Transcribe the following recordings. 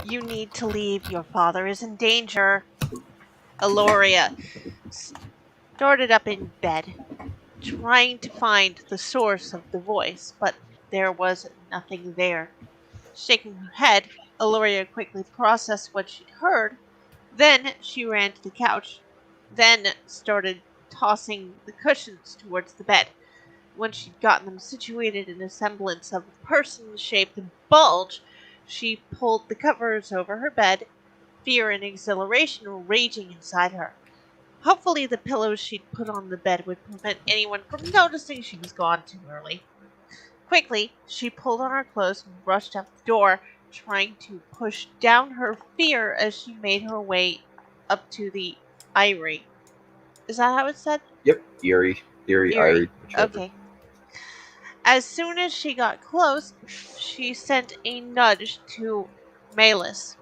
You need to leave. Your father is in danger. Aloria started up in bed, trying to find the source of the voice, but there was nothing there. Shaking her head, Aloria quickly processed what she'd heard. Then she ran to the couch, then started tossing the cushions towards the bed. When she'd gotten them situated in a semblance of a person-shaped bulge, she pulled the covers over her bed, fear and exhilaration raging inside her. Hopefully the pillows she'd put on the bed would prevent anyone from noticing she was gone too early. Quickly, she pulled on her clothes and rushed out the door, trying to push down her fear as she made her way up to the Eyrie. Is that how it's said? Yep, Eerie, Eyrie. Irie, whichever. Okay. As soon as she got close, she sent a nudge to Malus,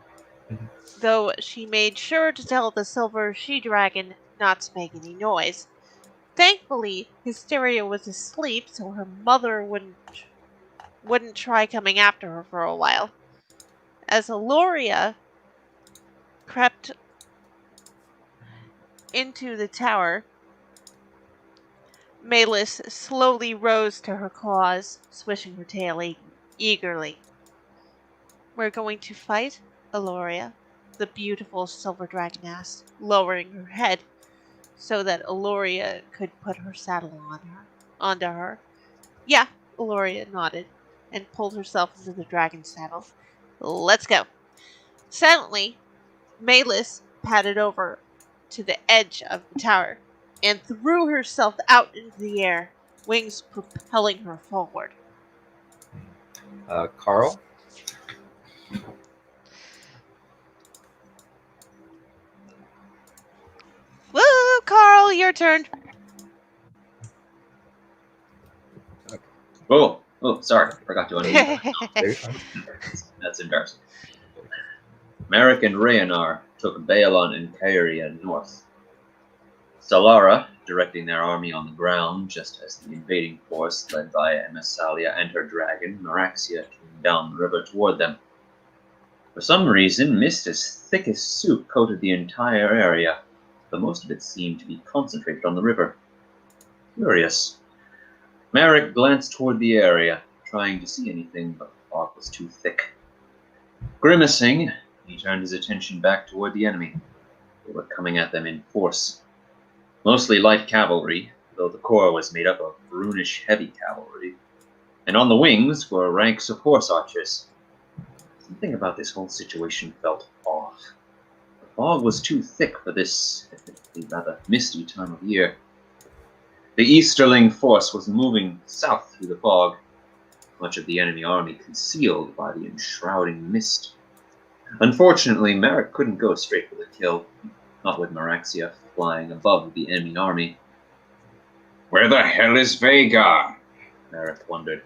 though she made sure to tell the silver she-dragon not to make any noise. Thankfully, Hysteria was asleep, so her mother wouldn't try coming after her for a while. As Aloria crept into the tower, Malus slowly rose to her claws, swishing her tail eagerly. "We're going to fight, Aloria?" the beautiful silver dragon asked, lowering her head so that Aloria could put her saddle onto her. Yeah, Aloria nodded and pulled herself into the dragon's saddle. "Let's go." Silently, Malus padded over to the edge of the tower and threw herself out into the air, wings propelling her forward. Carl? Woo, Carl, your turn. Oh, sorry. Forgot to unmute. That's embarrassing. Merrick and Rhaenar took Baelon and Caeria north. Salara, directing their army on the ground, just as the invading force, led by Emissalia and her dragon, Meraxia, came down the river toward them. For some reason, mist as thick as soup coated the entire area, though most of it seemed to be concentrated on the river. Curious. Merrick glanced toward the area, trying to see anything, but the fog was too thick. Grimacing, he turned his attention back toward the enemy. They were coming at them in force. Mostly light cavalry, though the corps was made up of brunish heavy cavalry. And on the wings were ranks of horse archers. Something about this whole situation felt off. The fog was too thick for this rather misty time of year. The Easterling force was moving south through the fog, much of the enemy army concealed by the enshrouding mist. Unfortunately, Merrick couldn't go straight for the kill, not with Meraxia flying above the enemy army. Where the hell is Vagar? Merrick wondered,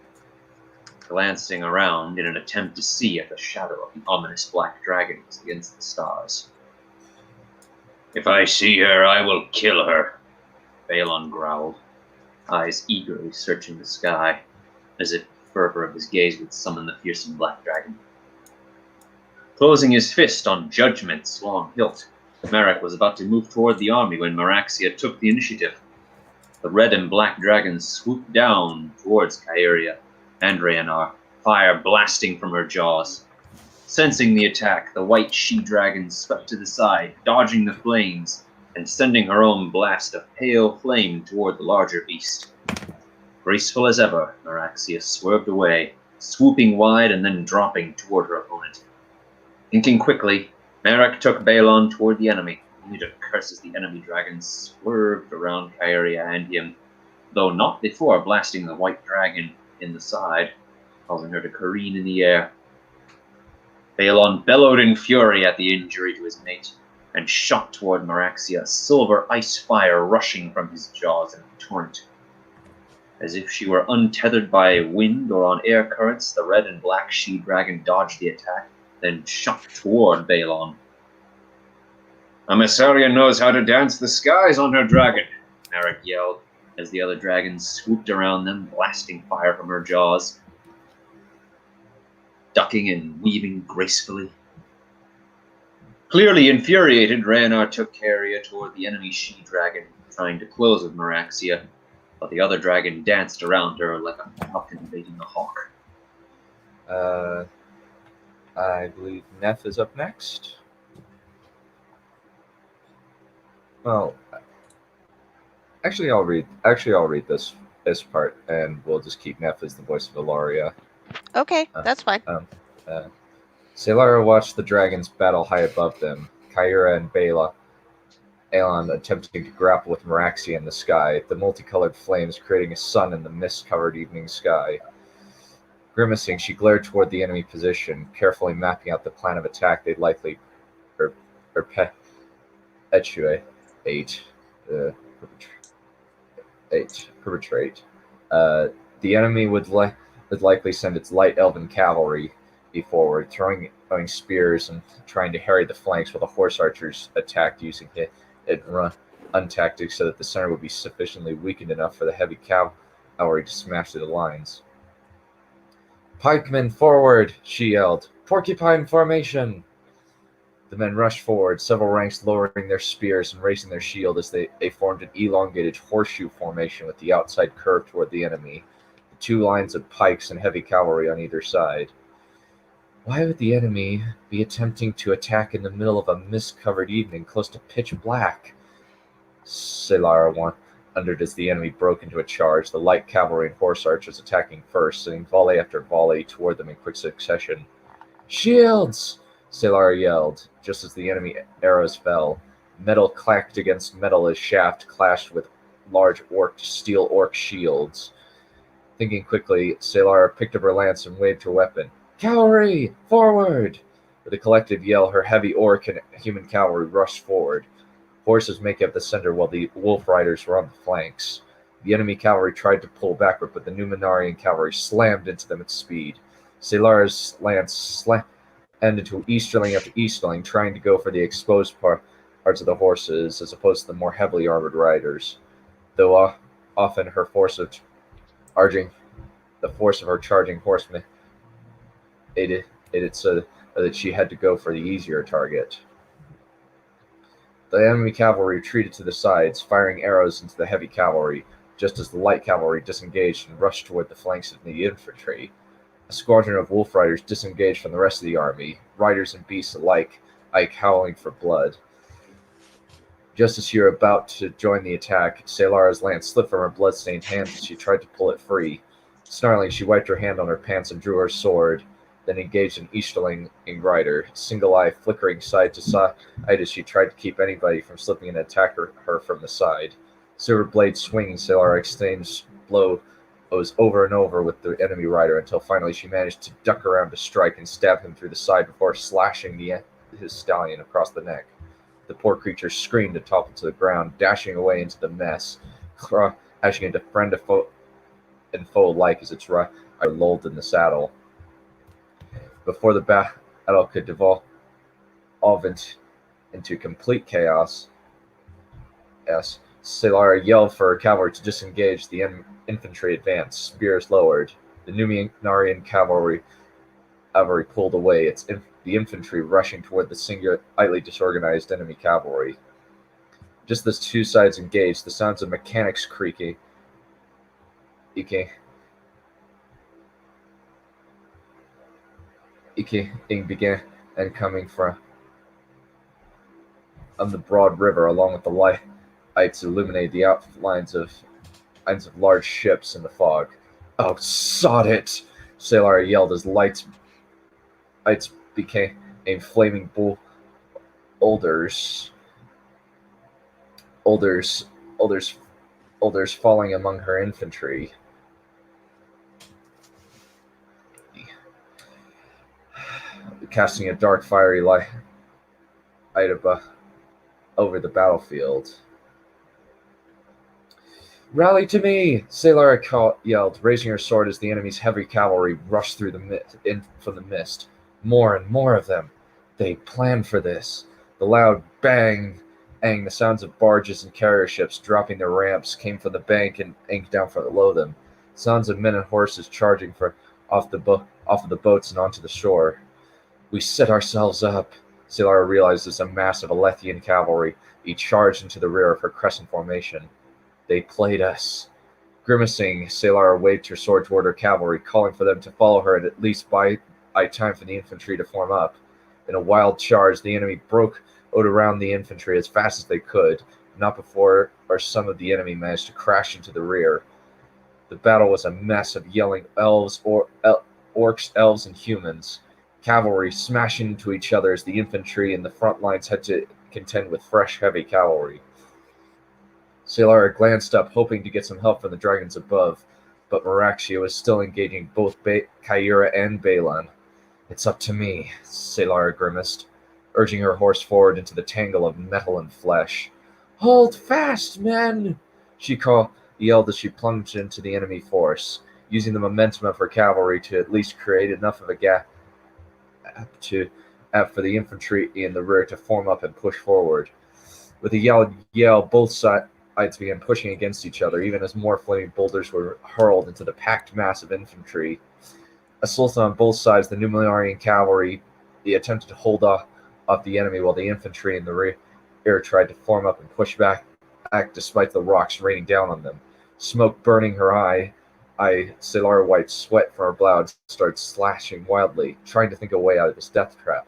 glancing around in an attempt to see if the shadow of the ominous black dragon was against the stars. If I see her, I will kill her, Baelon growled, eyes eagerly searching the sky, as if the fervor of his gaze would summon the fearsome black dragon. Closing his fist on Judgment's long hilt, Merrick was about to move toward the army when Meraxia took the initiative. The red and black dragons swooped down towards Caeria and Rhaenar, fire blasting from her jaws. Sensing the attack, the white she-dragon swept to the side, dodging the flames, and sending her own blast of pale flame toward the larger beast. Graceful as ever, Meraxia swerved away, swooping wide and then dropping toward her opponent. Thinking quickly, Merrick took Baelon toward the enemy, only to curse as the enemy dragon swerved around Caeria and him, though not before blasting the white dragon in the side, causing her to careen in the air. Baelon bellowed in fury at the injury to his mate, and shot toward Meraxia, silver ice fire rushing from his jaws in a torrent. As if she were untethered by wind or on air currents, the red and black she-dragon dodged the attack, then shot toward Baelon. Emissalia knows how to dance the skies on her dragon, Merrick yelled, as the other dragons swooped around them, blasting fire from her jaws. Ducking and weaving gracefully, Clearly infuriated, Rhaenar took Caria toward the enemy she-dragon, trying to close with Meraxia, but the other dragon danced around her like a falcon baiting a hawk. I believe Neff is up next. Well, actually, I'll read this part, and we'll just keep Neff as the voice of Eloria. Okay, that's fine. Salara watched the dragons battle high above them, Kyra and Aelon attempting to grapple with Meraxia in the sky, the multicolored flames creating a sun in the mist-covered evening sky. Grimacing, she glared toward the enemy position, carefully mapping out the plan of attack they'd likely perpetrate. The enemy would likely send its light elven cavalry forward, throwing spears and trying to harry the flanks, while the horse archers attacked using hit and run tactics so that the center would be sufficiently weakened enough for the heavy cavalry to smash through the lines. "Pikemen forward!" she yelled. "Porcupine formation!" The men rushed forward, several ranks lowering their spears and raising their shield as they formed an elongated horseshoe formation with the outside curve toward the enemy, the two lines of pikes and heavy cavalry on either side. Why would the enemy be attempting to attack in the middle of a mist-covered evening close to pitch black? Salara wondered as the enemy broke into a charge, the light cavalry and horse archers attacking first, sending volley after volley toward them in quick succession. "Shields!" Salara yelled, just as the enemy arrows fell. Metal clacked against metal as shaft clashed with large steel orc shields. Thinking quickly, Salara picked up her lance and waved her weapon. "Cavalry, forward!" With a collective yell, her heavy orc and human cavalry rushed forward. Horses make up the center while the wolf riders were on the flanks. The enemy cavalry tried to pull backward, but the Numenorian cavalry slammed into them at speed. Salara's lance slammed into Easterling after Easterling, trying to go for the exposed parts of the horses, as opposed to the more heavily armored riders. Though often the force of her charging horsemen made it so that she had to go for the easier target. The enemy cavalry retreated to the sides, firing arrows into the heavy cavalry, just as the light cavalry disengaged and rushed toward the flanks of the infantry. A squadron of wolf riders disengaged from the rest of the army, riders and beasts alike howling for blood. Just as she were about to join the attack, Salara's lance slipped from her blood-stained hands as she tried to pull it free. Snarling, she wiped her hand on her pants and drew her sword, then engaged an Easterling rider, single eye flickering side to side as she tried to keep anybody from slipping and attack her from the side. Silver blade swinging, Salara exchanged blows over and over with the enemy rider until finally she managed to duck around to strike and stab him through the side before slashing his stallion across the neck. The poor creature screamed and toppled to the ground, dashing away into the mess, crashing into friend and foe alike as its rider lulled in the saddle. Before the battle could devolve into complete chaos, Salara yelled for her cavalry to disengage. The infantry advanced, spears lowered. The Numenorian cavalry pulled away, the infantry rushing toward the singularly disorganized enemy cavalry. Just as two sides engaged, the sounds of mechanics creaking began and coming from the broad river, along with the lights illuminated the outlines of large ships in the fog. "Oh, sod it!" Salara yelled as lights became flaming boulders falling among her infantry. Casting a dark, fiery light over the battlefield. "Rally to me!" Salara yelled, raising her sword as the enemy's heavy cavalry rushed through from the mist. More and more of them. They planned for this. The loud bang, the sounds of barges and carrier ships dropping their ramps came from the bank and inked down from below them. Sounds of men and horses charging off of the boats and onto the shore. "We set ourselves up," Salara realizes a mass of Alethian cavalry each charged into the rear of her crescent formation. They played us. Grimacing, Salara waved her sword toward her cavalry, calling for them to follow her and at least buy time for the infantry to form up. In a wild charge, the enemy broke out around the infantry as fast as they could, not before or some of the enemy managed to crash into the rear. The battle was a mess of yelling orcs, elves, and humans. Cavalry smashing into each other as the infantry in the front lines had to contend with fresh, heavy cavalry. Salara glanced up, hoping to get some help from the dragons above, but Meraxia was still engaging both Kyura and Balon. "It's up to me," Salara grimaced, urging her horse forward into the tangle of metal and flesh. "Hold fast, men!" she yelled as she plunged into the enemy force, using the momentum of her cavalry to at least create enough of a gap for the infantry in the rear to form up and push forward. With a yell, both sides began pushing against each other, even as more flaming boulders were hurled into the packed mass of infantry. Assaulted on both sides, the Numenorian cavalry attempted to hold off the enemy, while the infantry in the rear tried to form up and push back despite the rocks raining down on them. Smoke burning her eye, Salara wiped sweat from her brow and started slashing wildly, trying to think a way out of this death trap.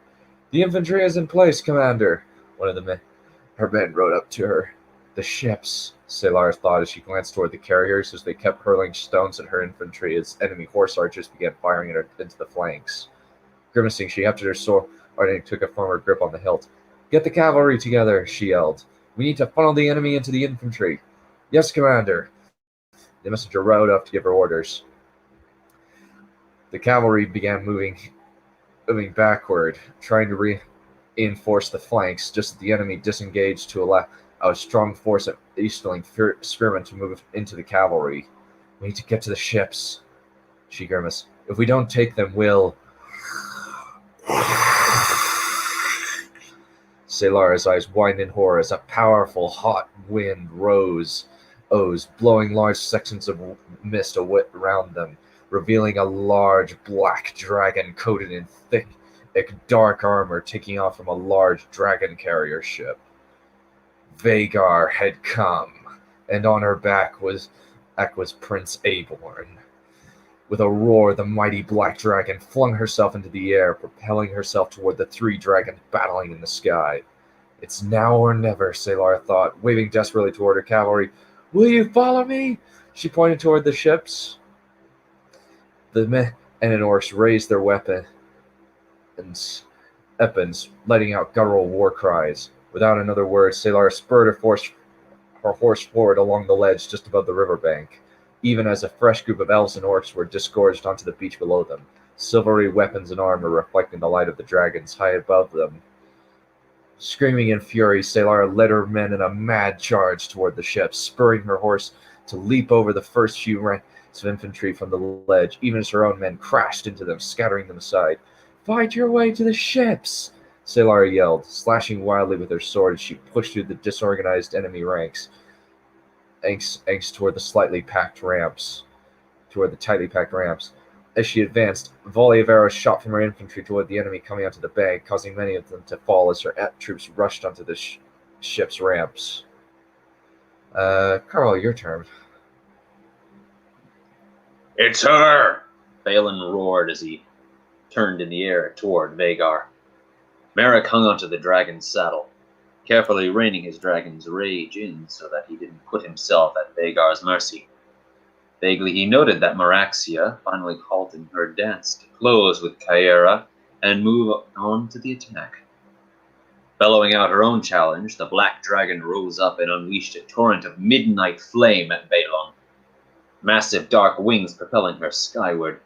"The infantry is in place, Commander," one of her men rode up to her. "The ships," Salara thought as she glanced toward the carriers as they kept hurling stones at her infantry as enemy horse archers began firing at her into the flanks. Grimacing, she hefted her sword and took a firmer grip on the hilt. "Get the cavalry together," she yelled. "We need to funnel the enemy into the infantry." "Yes, Commander." The messenger rode up to give her orders. The cavalry began moving backward, trying to reinforce the flanks, just as the enemy disengaged to allow a strong force of Easterling spearmen to move into the cavalry. "We need to get to the ships," she grimaced. "If we don't take them, we'll..." Salara's eyes widened in horror as a powerful, hot wind rose, blowing large sections of mist around them, revealing a large black dragon coated in thick, dark armor taking off from a large dragon carrier ship. Vhagar had come, and on her back was Prince Aborn. With a roar, the mighty black dragon flung herself into the air, propelling herself toward the three dragons battling in the sky. "It's now or never," Salara thought, waving desperately toward her cavalry. "Will you follow me?" She pointed toward the ships. The men and orcs raised their weapons, letting out guttural war cries. Without another word, Salara spurred her horse forward along the ledge just above the riverbank, even as a fresh group of elves and orcs were disgorged onto the beach below them, silvery weapons and armor reflecting the light of the dragons high above them. Screaming in fury, Salara led her men in a mad charge toward the ships, spurring her horse to leap over the first few ranks of infantry from the ledge, even as her own men crashed into them, scattering them aside. "Fight your way to the ships!" Salara yelled, slashing wildly with her sword as she pushed through the disorganized enemy ranks, angst toward the tightly packed ramps. As she advanced, a volley of arrows shot from her infantry toward the enemy coming onto the bank, causing many of them to fall as her troops rushed onto the ship's ramps. Carl, your turn. "It's her!" Balon roared as he turned in the air toward Vhagar. Merrick hung onto the dragon's saddle, carefully reining his dragon's rage in so that he didn't put himself at Vhagar's mercy. Vaguely he noted that Meraxia, finally halting her dance to close with Kyura and move on to the attack. Bellowing out her own challenge, the black dragon rose up and unleashed a torrent of midnight flame at Balon, massive dark wings propelling her skyward.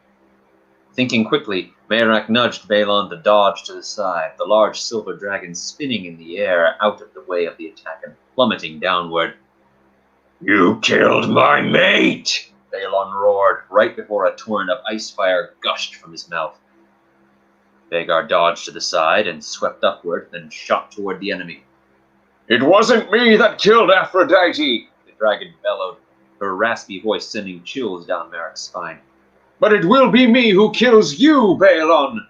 Thinking quickly, Merak nudged Balon to dodge to the side, the large silver dragon spinning in the air out of the way of the attack and plummeting downward. "You killed my mate!" Balon roared, right before a torrent of ice fire gushed from his mouth. Vhagar dodged to the side and swept upward, then shot toward the enemy. "It wasn't me that killed Aphrodite!" The dragon bellowed, her raspy voice sending chills down Merrick's spine. "But it will be me who kills you, Balon!"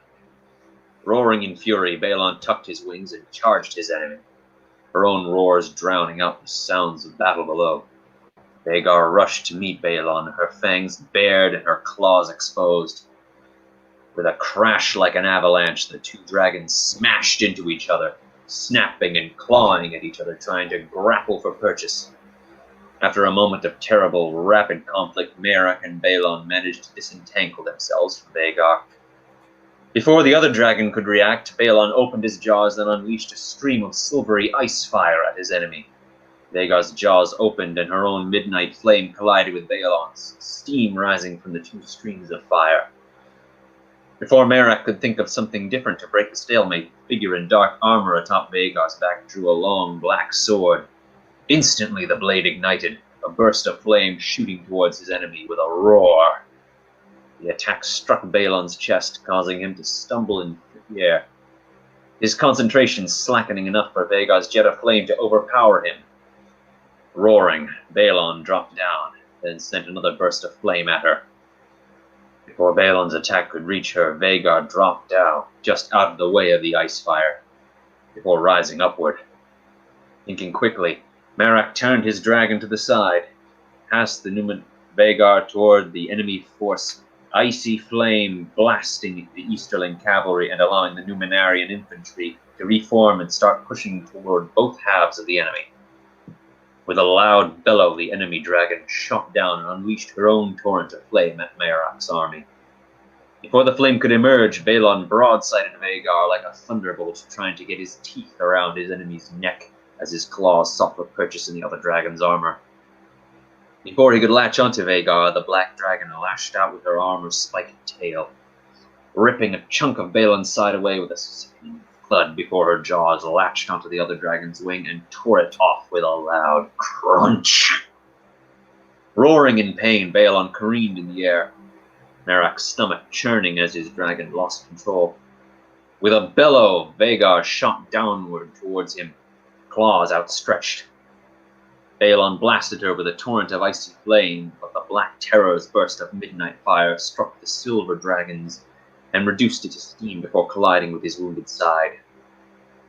Roaring in fury, Balon tucked his wings and charged his enemy, her own roars drowning out the sounds of battle below. Vhagar rushed to meet Balon, her fangs bared and her claws exposed. With a crash like an avalanche, the two dragons smashed into each other, snapping and clawing at each other, trying to grapple for purchase. After a moment of terrible, rapid conflict, Merak and Balon managed to disentangle themselves from Vhagar. Before the other dragon could react, Balon opened his jaws and unleashed a stream of silvery ice fire at his enemy. Vhagar's jaws opened and her own midnight flame collided with Balon's, steam rising from the two streams of fire. Before Merak could think of something different to break the stalemate, the figure in dark armor atop Vhagar's back drew a long black sword. Instantly the blade ignited, a burst of flame shooting towards his enemy with a roar. The attack struck Balon's chest, causing him to stumble in the air, his concentration slackening enough for Vhagar's jet of flame to overpower him. Roaring, Balon dropped down, then sent another burst of flame at her. Before Balon's attack could reach her, Vhagar dropped down, just out of the way of the ice fire, before rising upward. Thinking quickly, Merak turned his dragon to the side, past the Numen Vhagar toward the enemy force, icy flame blasting the Easterling cavalry and allowing the Numenarian infantry to reform and start pushing toward both halves of the enemy. With a loud bellow, the enemy dragon shot down and unleashed her own torrent of flame at Merak's army. Before the flame could emerge, Balon broadsided Vhagar like a thunderbolt, trying to get his teeth around his enemy's neck as his claws sought for purchase in the other dragon's armor. Before he could latch onto Vhagar, the black dragon lashed out with her armor's spiked tail, ripping a chunk of Balon's side away with a sickening thud before her jaws latched onto the other dragon's wing and tore it off with a loud crunch. Roaring in pain, Balon careened in the air, Merak's stomach churning as his dragon lost control. With a bellow, Vhagar shot downward towards him, claws outstretched. Balon blasted her with a torrent of icy flame, but the black terror's burst of midnight fire struck the silver dragons and reduced it to steam before colliding with his wounded side.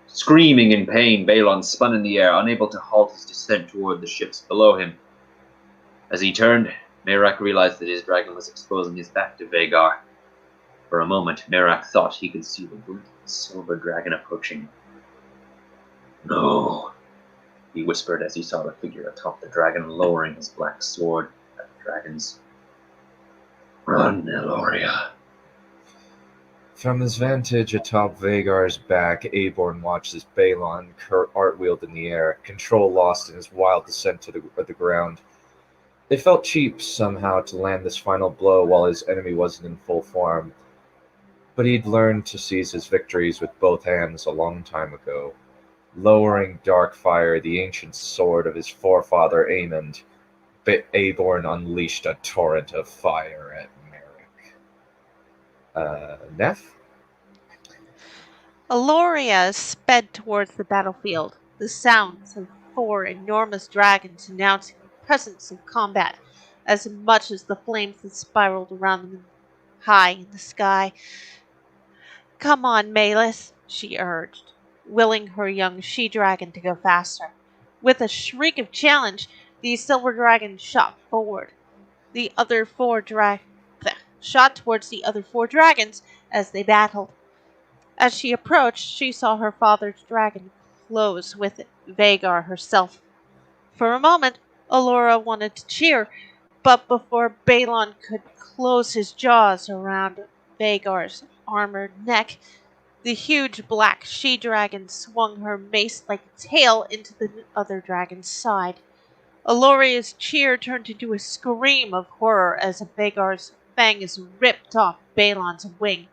Screaming in pain, Balon spun in the air, unable to halt his descent toward the ships below him. As he turned, Merak realized that his dragon was exposing his back to Vhagar. For a moment, Merak thought he could see the glint of the silver dragon approaching. "No," he whispered as he saw the figure atop the dragon lowering his black sword at the dragons. "Run, Eloria." From his vantage atop Vhagar's back, Aborn watched as Balon art-wheeled in the air, control lost in his wild descent to the ground. It felt cheap somehow to land this final blow while his enemy wasn't in full form, but he'd learned to seize his victories with both hands a long time ago. Lowering dark fire, the ancient sword of his forefather Aemond, Aborn unleashed a torrent of fire at Neff? Eloria sped towards the battlefield, the sounds of 4 enormous dragons announcing the presence of combat, as much as the flames that spiraled around them high in the sky. "Come on, Malus," she urged, willing her young she-dragon to go faster. With a shriek of challenge, the silver dragon shot forward. The other 4 shot towards the other 4 dragons as they battled. As she approached, she saw her father's dragon close with Vhagar herself. For a moment, Allura wanted to cheer, but before Balon could close his jaws around Vhagar's armored neck, the huge black she-dragon swung her mace-like tail into the other dragon's side. Alluria's cheer turned into a scream of horror as Vhagar's fangs ripped off Balon's wing,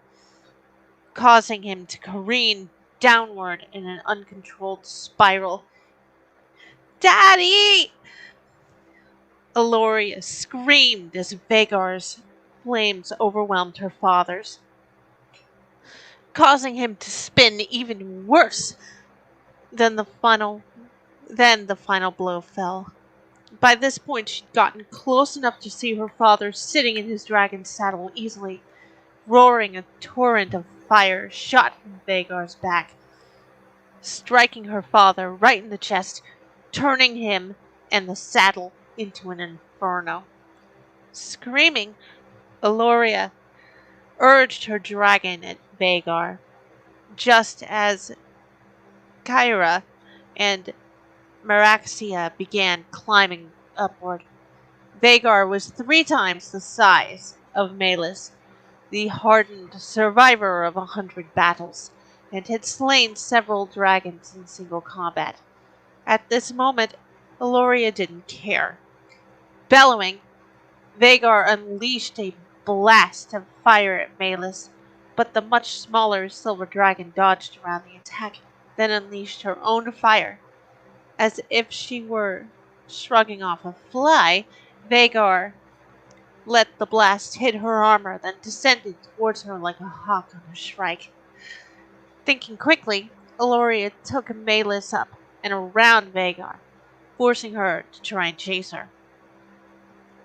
causing him to careen downward in an uncontrolled spiral. "Daddy!" Alluria screamed as Vhagar's flames overwhelmed her father's, causing him to spin even worse than the final blow fell. By this point, she'd gotten close enough to see her father sitting in his dragon's saddle easily, roaring a torrent of fire shot from Vagar's back, striking her father right in the chest, turning him and the saddle into an inferno. Screaming, Aloria urged her dragon at Vagar, just as Kyra and Meraxia began climbing upward. Vagar was 3 times the size of Malus, the hardened survivor of 100 battles, and had slain several dragons in single combat. At this moment, Aloria didn't care. Bellowing, Vagar unleashed a blast of fire at Malus, but the much smaller silver dragon dodged around the attack, then unleashed her own fire. As if she were shrugging off a fly, Vagar let the blast hit her armor, then descended towards her like a hawk on a shrike. Thinking quickly, Aloria took Malus up and around Vagar, forcing her to try and chase her.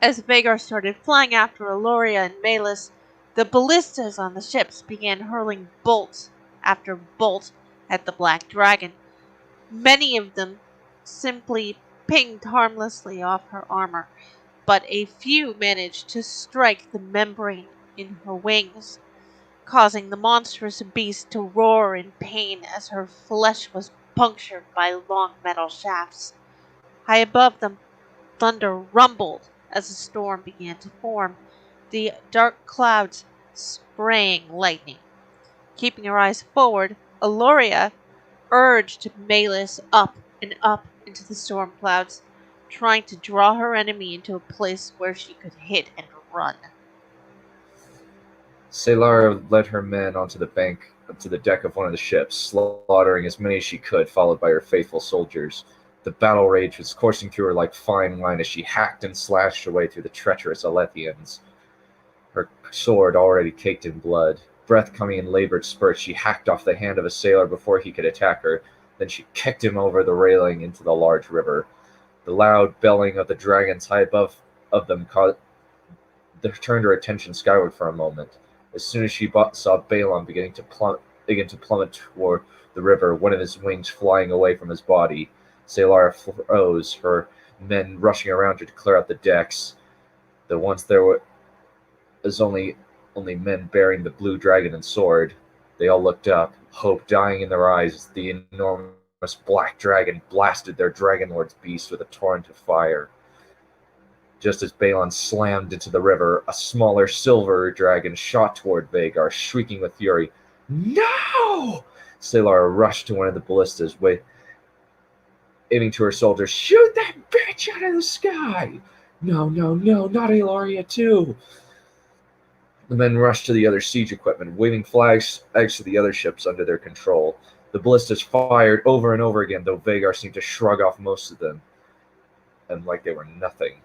As Vagar started flying after Aloria and Malus, the ballistas on the ships began hurling bolt after bolt at the black dragon. Many of them simply pinged harmlessly off her armor, but a few managed to strike the membrane in her wings, causing the monstrous beast to roar in pain as her flesh was punctured by long metal shafts. High above them, thunder rumbled as a storm began to form, the dark clouds spraying lightning. Keeping her eyes forward, Aloria urged Malus up and up into the storm clouds, trying to draw her enemy into a place where she could hit and run. Selara led her men onto the deck of one of the ships, slaughtering as many as she could, followed by her faithful soldiers. The battle rage was coursing through her like fine wine as she hacked and slashed her way through the treacherous Alethians, her sword already caked in blood. Breath coming in labored spurts, she hacked off the hand of a sailor before he could attack her. Then she kicked him over the railing into the large river. The loud bellowing of the dragons high above of them turned her attention skyward for a moment. As soon as she saw Balon begin to plummet toward the river, one of his wings flying away from his body, Selara froze, her men rushing around her to clear out the decks. Though once there was only men bearing the blue dragon and sword, they all looked up, hope dying in their eyes as the enormous black dragon blasted their Dragonlord's beast with a torrent of fire. Just as Balon slammed into the river, a smaller silver dragon shot toward Vagar, shrieking with fury. No! Selara rushed to one of the ballistas, aiming to her soldiers. Shoot that bitch out of the sky! No, not Aloria too! The men rushed to the other siege equipment, waving flags to the other ships under their control. The ballistas fired over and over again, though Vagar seemed to shrug off most of them, and like they were nothing.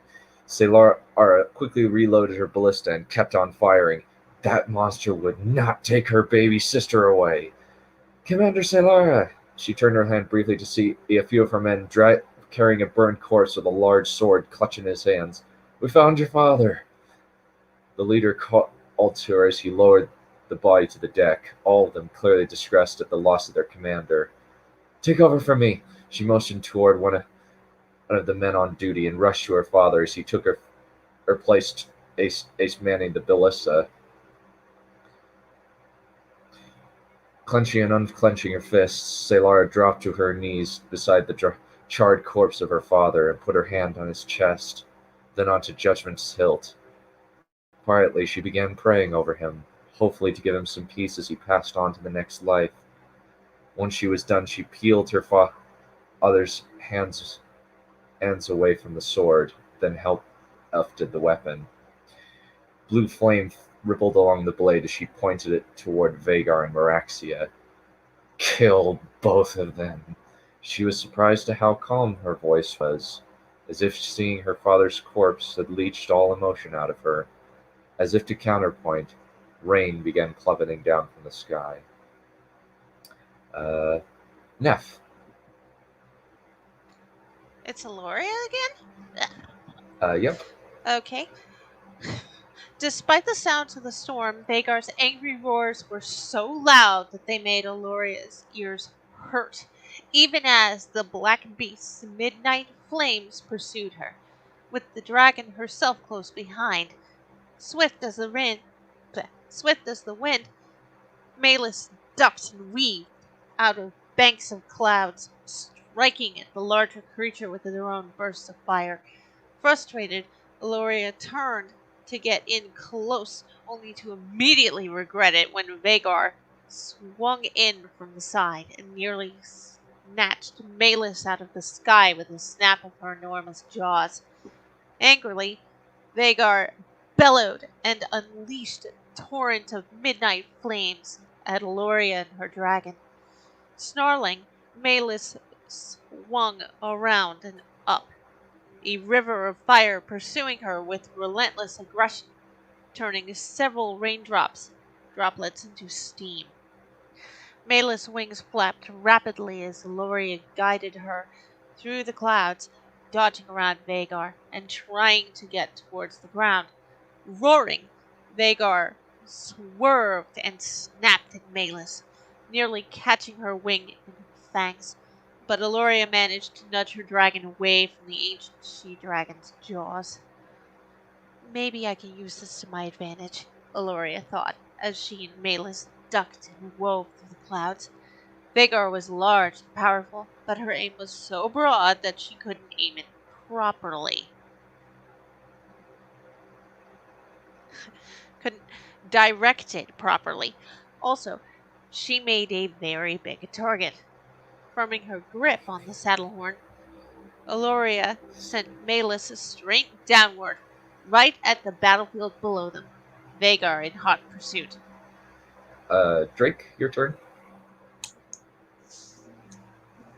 Selara quickly reloaded her ballista and kept on firing. That monster would not take her baby sister away. Commander Selara! She turned her hand briefly to see a few of her men carrying a burned corpse with a large sword clutching in his hands. We found your father. The leader called to her as he lowered the body to the deck, all of them clearly distressed at the loss of their commander. Take over from me. She motioned toward one of the men on duty and rushed to her father as he took her place, ace manning the ballista. Clenching and unclenching her fists, Selara dropped to her knees beside the charred corpse of her father and put her hand on his chest, then onto Judgment's hilt. Quietly, she began praying over him, hopefully to give him some peace as he passed on to the next life. Once she was done, she peeled her father's hands away from the sword, then lifted the weapon. Blue flame rippled along the blade as she pointed it toward Vagar and Meraxia. Kill both of them. She was surprised at how calm her voice was, as if seeing her father's corpse had leached all emotion out of her. As if to counterpoint, rain began plummeting down from the sky. Neff. It's Aloria again? Yep. Okay. Despite the sounds of the storm, Vagar's angry roars were so loud that they made Aloria's ears hurt, even as the black beast's midnight flames pursued her, with the dragon herself close behind. Swift as the wind, swift as the wind, Malus ducked and weaved out of banks of clouds, striking at the larger creature with their own bursts of fire. Frustrated, Aloria turned to get in close, only to immediately regret it when Vagar swung in from the side and nearly snatched Malus out of the sky with a snap of her enormous jaws. Angrily, Vagar bellowed and unleashed a torrent of midnight flames at Aloria and her dragon. Snarling, Malus swung around and up, a river of fire pursuing her with relentless aggression, turning several droplets into steam. Malus' wings flapped rapidly as Aloria guided her through the clouds, dodging around Vagar and trying to get towards the ground. Roaring, Vagar swerved and snapped at Malus, nearly catching her wing in her fangs, but Aloria managed to nudge her dragon away from the ancient she-dragon's jaws. Maybe I can use this to my advantage, Aloria thought, as she and Malus ducked and wove through the clouds. Vagar was large and powerful, but her aim was so broad that she couldn't aim it properly. Couldn't direct it properly. Also, she made a very big target. Firming her grip on the saddle horn, Aloria sent Malus straight downward, right at the battlefield below them, Vagar in hot pursuit. Drake, your turn.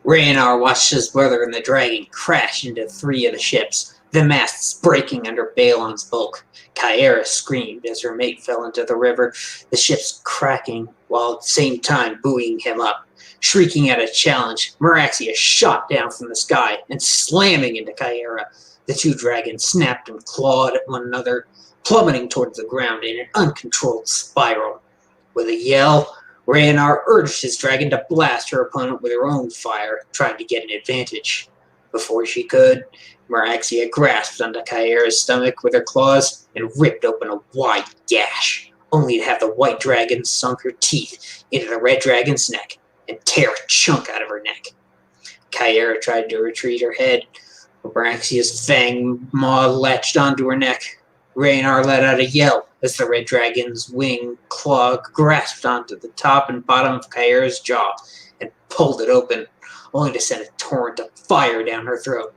Ragnar watched his brother and the dragon crash into 3 of the ships, the masts breaking under Balon's bulk. Kyera screamed as her mate fell into the river, the ships cracking while at the same time buoying him up. Shrieking out a challenge, Meraxia shot down from the sky and slamming into Kyera. The 2 dragons snapped and clawed at one another, plummeting towards the ground in an uncontrolled spiral. With a yell, Ragnar urged his dragon to blast her opponent with her own fire, trying to get an advantage. Before she could, Meraxia grasped onto Kyera's stomach with her claws and ripped open a wide gash, only to have the white dragon sunk her teeth into the red dragon's neck and tear a chunk out of her neck. Kyera tried to retreat her head, but Meraxia's fang maw latched onto her neck. Ragnar let out a yell as the red dragon's wing claw grasped onto the top and bottom of Kyera's jaw and pulled it open, only to send a torrent of fire down her throat.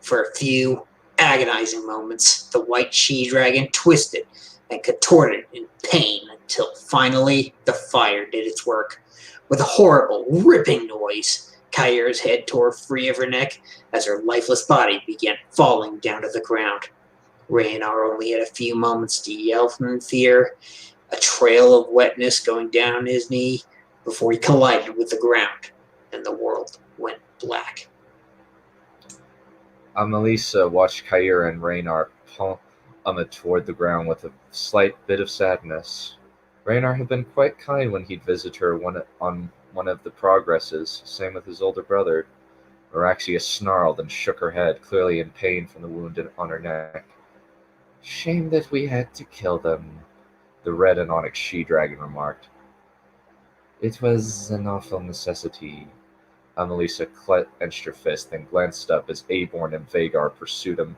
For a few agonizing moments, the white she-dragon twisted and contorted in pain until finally the fire did its work. With a horrible, ripping noise, Kyera's head tore free of her neck as her lifeless body began falling down to the ground. Ragnar only had a few moments to yell from fear, a trail of wetness going down his knee before he collided with the ground, and the world went black. Melissa watched Kyera and Ragnar plummet toward the ground with a slight bit of sadness. Ragnar had been quite kind when he'd visit her on one of the progresses, same with his older brother. Meraxia snarled and shook her head, clearly in pain from the wound on her neck. "Shame that we had to kill them," the red and onyx she-dragon remarked. "It was an awful necessity." Melissa clenched her fist, then glanced up as Aborn and Vagar pursued him,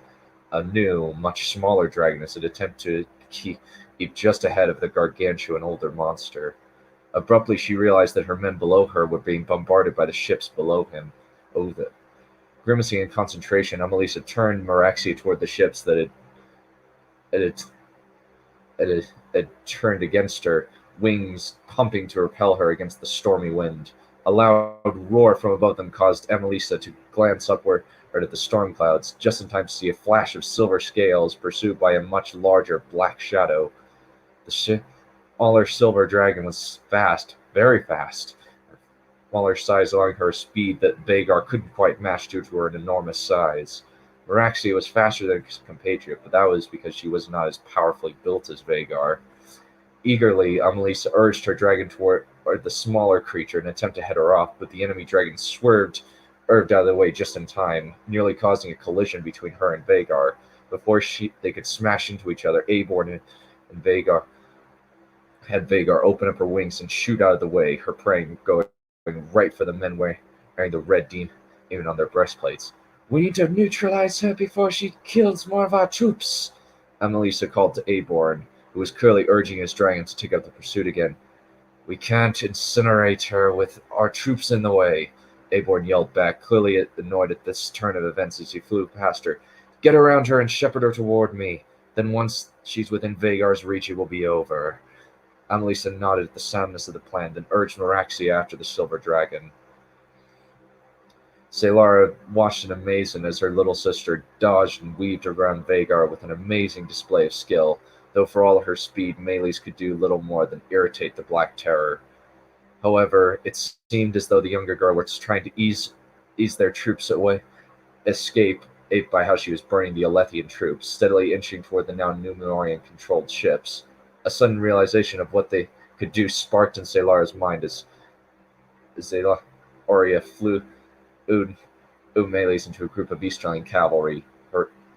a new, much smaller dragon as it attempted to keep just ahead of the gargantuan older monster. Abruptly, she realized that her men below her were being bombarded by the ships below him. Grimacing in concentration, Melissa turned Meraxia toward the ships that had turned against her, wings pumping to repel her against the stormy wind. A loud roar from above them caused Melissa to glance upward at the storm clouds, just in time to see a flash of silver scales pursued by a much larger black shadow. The smaller silver dragon was fast, very fast, smaller size allowing her a speed that Vagar couldn't quite match due to her enormous size. Meraxia was faster than his compatriot, but that was because she was not as powerfully built as Vagar. Eagerly, Amelisa urged her dragon toward the smaller creature in an attempt to head her off, but the enemy dragon swerved out of the way just in time, nearly causing a collision between her and Vagar. Before they could smash into each other, Aborn and Vagar had Vagar open up her wings and shoot out of the way, her prey going right for the men wearing the red demon on their breastplates. "We need to neutralize her before she kills more of our troops," Amelisa called to Aborn, who was clearly urging his dragon to take up the pursuit again. "We can't incinerate her with our troops in the way," Aborn yelled back, clearly annoyed at this turn of events as he flew past her. "Get around her and shepherd her toward me. Then once she's within Vagar's reach, it will be over." Amelisa nodded at the soundness of the plan, then urged Meraxia after the silver dragon. Selara watched in amazement as her little sister dodged and weaved around Vagar with an amazing display of skill, though for all her speed, Meles could do little more than irritate the Black Terror. However, it seemed as though the younger girl was trying to ease their troops away, escape by how she was burning the Alethian troops, steadily inching toward the now Numenorean-controlled ships. A sudden realization of what they could do sparked in Selara's mind as Aurea flew Meles into a group of Easterling cavalry,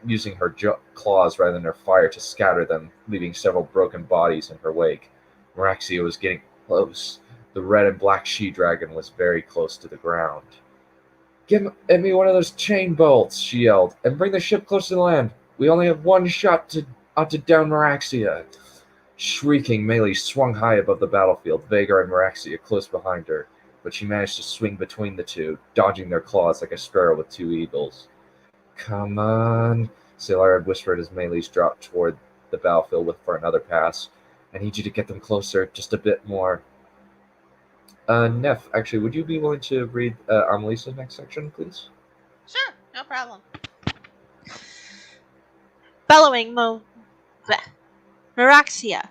using her claws rather than her fire to scatter them, leaving several broken bodies in her wake. Meraxia was getting close. The red and black she-dragon was very close to the ground. "Give me one of those chain bolts," she yelled, "and bring the ship close to the land. We only have one shot to down Meraxia." Shrieking, Meles swung high above the battlefield, Vagar and Meraxia close behind her, but she managed to swing between the two, dodging their claws like a sparrow with two eagles. "Come on," Selara whispered as Meles dropped toward the battlefield for another pass. "I need you to get them closer, just a bit more." Neff, actually, would you be willing to read Amelisa's next section, please? Sure, no problem. Bellowing, Meraxia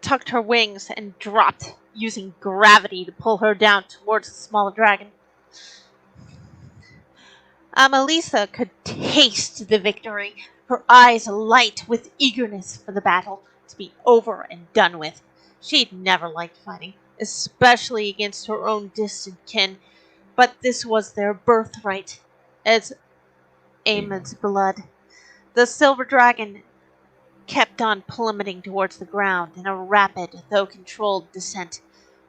tucked her wings and dropped, using gravity to pull her down towards the smaller dragon. Amelisa could taste the victory, her eyes alight with eagerness for the battle to be over and done with. She'd never liked fighting, especially against her own distant kin, but this was their birthright as Aemond's blood. The silver dragon kept on plummeting towards the ground in a rapid, though controlled descent,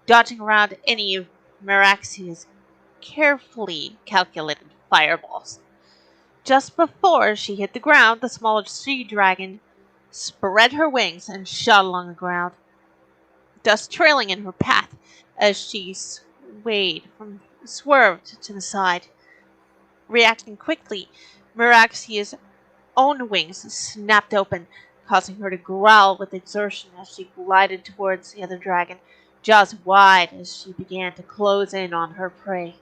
dodging around any of Meraxia's carefully calculated fireballs. Just before she hit the ground, the smaller she-dragon spread her wings and shot along the ground, dust trailing in her path as she swerved to the side. Reacting quickly, Meraxia's own wings snapped open, causing her to growl with exertion as she glided towards the other dragon, jaws wide as she began to close in on her prey.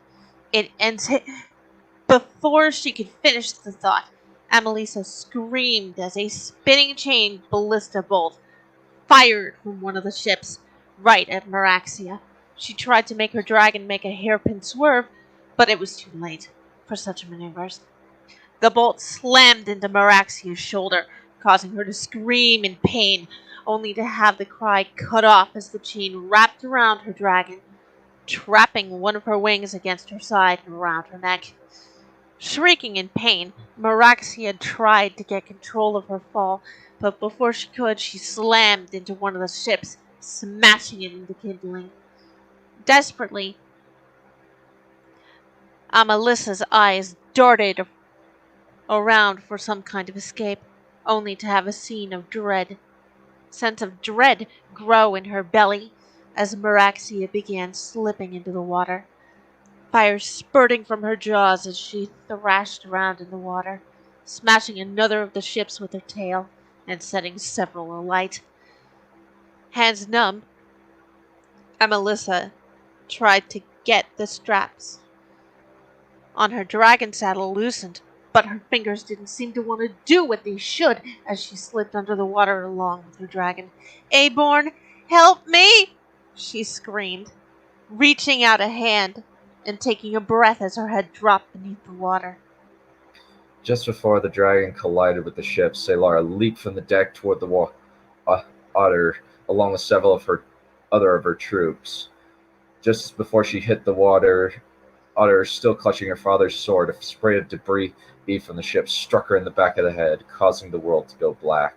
Before she could finish the thought, Amelisa screamed as a spinning chain ballista bolt fired from one of the ships right at Meraxia. She tried to make her dragon make a hairpin swerve, but it was too late for such maneuvers. The bolt slammed into Meraxia's shoulder, causing her to scream in pain, only to have the cry cut off as the chain wrapped around her dragon, trapping one of her wings against her side and around her neck. Shrieking in pain, Meraxia tried to get control of her fall, but before she could, she slammed into one of the ships, smashing it into kindling. Desperately, Amelisa's eyes darted around for some kind of escape, only to have a sense of dread grow in her belly as Meraxia began slipping into the water, fire spurting from her jaws as she thrashed around in the water, smashing another of the ships with her tail and setting several alight. Hands numb, Amelisa tried to get the straps on her dragon saddle loosened, but her fingers didn't seem to want to do what they should as she slipped under the water along with her dragon. "Aborn, help me!" she screamed, reaching out a hand and taking a breath as her head dropped beneath the water. Just before the dragon collided with the ship, Salara leaped from the deck toward the otter, along with several of her troops. Just before she hit the water, Otter, still clutching her father's sword, a spray of debris from the ship struck her in the back of the head, causing the world to go black.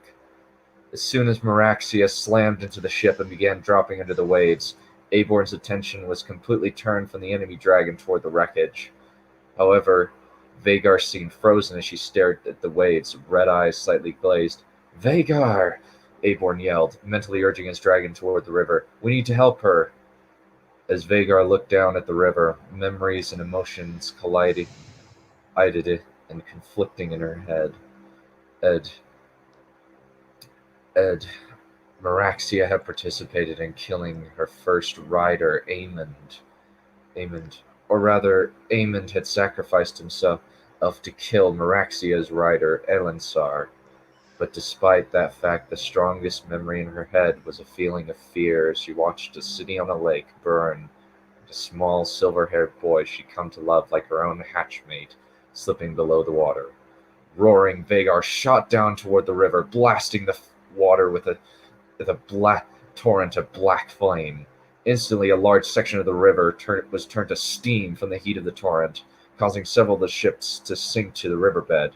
As soon as Meraxia slammed into the ship and began dropping into the waves, Aborn's attention was completely turned from the enemy dragon toward the wreckage. However, Vagar seemed frozen as she stared at the waves, red eyes slightly glazed. "Vagar!" Aborn yelled, mentally urging his dragon toward the river. "We need to help her." As Vagar looked down at the river, memories and emotions collided and conflicting in her head. Ed Meraxia had participated in killing her first rider, Aemond. Aemond had sacrificed himself to kill Meraxia's rider, Elensar. But despite that fact, the strongest memory in her head was a feeling of fear as she watched a city on a lake burn, and a small silver-haired boy she'd come to love like her own hatchmate, slipping below the water. Roaring, Vagar shot down toward the river, blasting the water with a black torrent of black flame. Instantly, a large section of the river was turned to steam from the heat of the torrent, causing several of the ships to sink to the riverbed.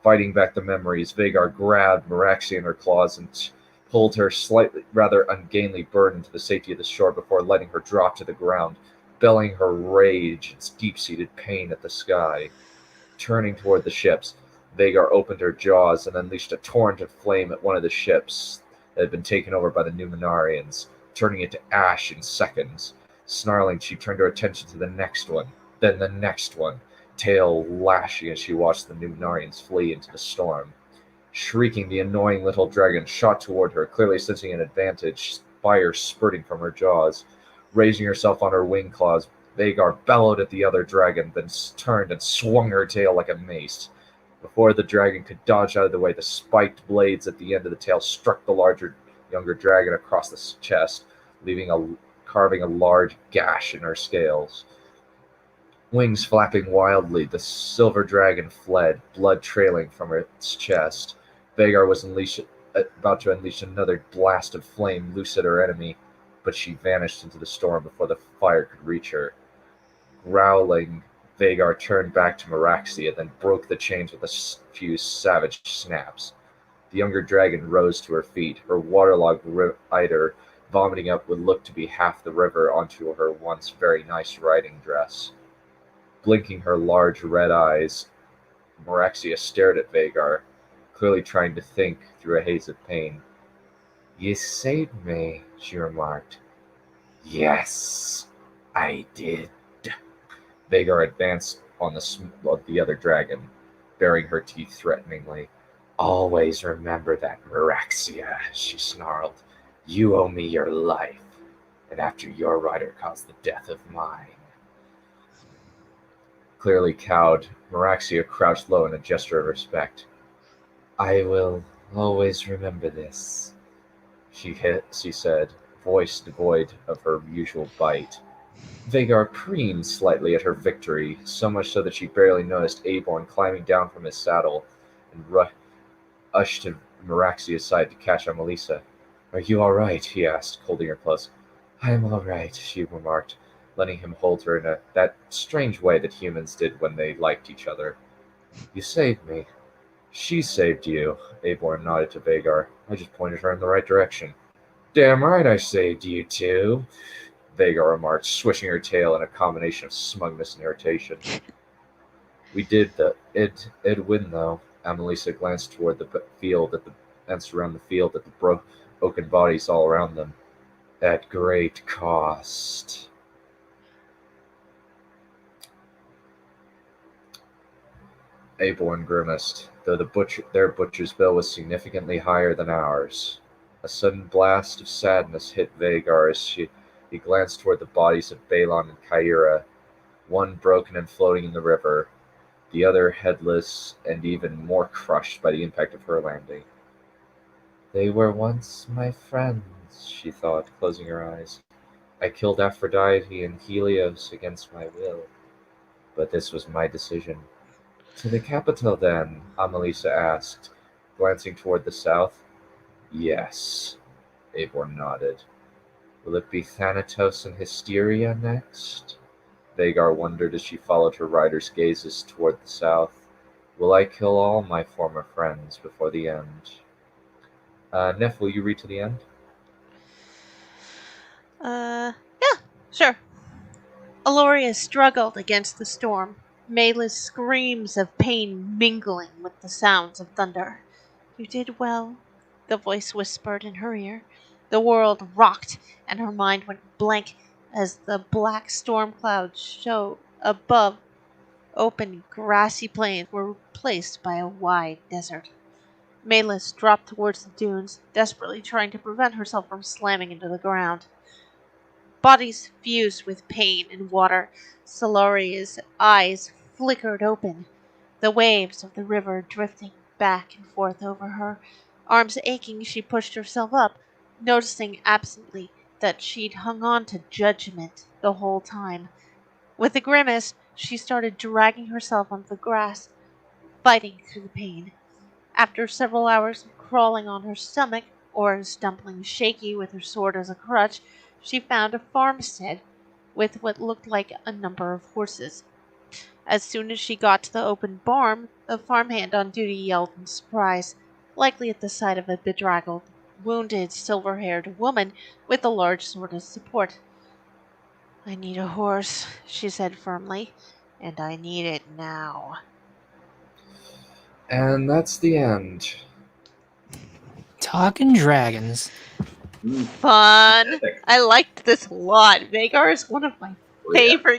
Fighting back the memories, Vagar grabbed Meraxia in her claws and pulled her rather ungainly burden to the safety of the shore before letting her drop to the ground, belling her rage and deep-seated pain at the sky. Turning toward the ships, Vagar opened her jaws and unleashed a torrent of flame at one of the ships that had been taken over by the Numenarians, turning it to ash in seconds. Snarling, she turned her attention to the next one, then the next one, tail lashing as she watched the Numenarians flee into the storm. Shrieking, the annoying little dragon shot toward her, clearly sensing an advantage, fire spurting from her jaws. Raising herself on her wing claws, Vagar bellowed at the other dragon, then turned and swung her tail like a mace. Before the dragon could dodge out of the way, the spiked blades at the end of the tail struck the younger dragon across the chest, carving a large gash in her scales. Wings flapping wildly, the silver dragon fled, blood trailing from its chest. Vagar was about to unleash another blast of flame loose at her enemy, but she vanished into the storm before the fire could reach her. Growling, Vagar turned back to Meraxia, then broke the chains with a few savage snaps. The younger dragon rose to her feet, her waterlogged rider vomiting up what looked to be half the river onto her once very nice riding dress. Blinking her large red eyes, Meraxia stared at Vagar, clearly trying to think through a haze of pain. "You saved me," she remarked. "Yes, I did." Vagar advanced on the other dragon, baring her teeth threateningly. "Always remember that, Meraxia," she snarled. "You owe me your life, and after your rider caused the death of mine." Clearly cowed, Meraxia crouched low in a gesture of respect. "I will always remember this," she said, voice devoid of her usual bite. Vagar preened slightly at her victory, so much so that she barely noticed Aborn climbing down from his saddle and rushed to Meraxia's side to catch Amelisa. "Are you all right?" he asked, holding her close. "I am all right," she remarked, letting him hold her in that strange way that humans did when they liked each other. "You saved me." "She saved you," Aborn nodded to Vagar. "I just pointed her in the right direction." "Damn right I saved you too," Vagar remarked, swishing her tail in a combination of smugness and irritation. "We did win, though." Amelisa glanced toward the field around the field at the broken bodies all around them. "At great cost." Aborn grimaced, though their butcher's bill was significantly higher than ours. A sudden blast of sadness hit Vagar as he glanced toward the bodies of Balon and Kyra, one broken and floating in the river, the other headless and even more crushed by the impact of her landing. "They were once my friends," she thought, closing her eyes. "I killed Aphrodite and Helios against my will, but this was my decision. To the capital, then, Amelisa asked, glancing toward the south. Yes, Eivor nodded. Will it be Thanatos and Hysteria next? Vagar wondered as she followed her rider's gazes toward the south. Will I kill all my former friends before the end? Neff, will you read to the end? Yeah, sure. Aloria struggled against the storm, Mela's screams of pain mingling with the sounds of thunder. You did well, the voice whispered in her ear. The world rocked, and her mind went blank as the black storm clouds showed above. Open, grassy plains were replaced by a wide desert. Malus dropped towards the dunes, desperately trying to prevent herself from slamming into the ground. Bodies fused with pain and water, Solaria's eyes flickered open, the waves of the river drifting back and forth over her. Arms aching, she pushed herself up, noticing absently that she'd hung on to judgment the whole time. With a grimace, she started dragging herself on the grass, fighting through the pain. After several hours of crawling on her stomach, or stumbling shaky with her sword as a crutch, she found a farmstead with what looked like a number of horses. As soon as she got to the open barn, the farmhand on duty yelled in surprise, likely at the sight of a bedraggled, wounded, silver-haired woman with a large sword as support. I need a horse, she said firmly, and I need it now. And that's the end. Talking dragons. Mm, Fun! epic. I liked this a lot. Vagar is one of my Oh, yeah. favorite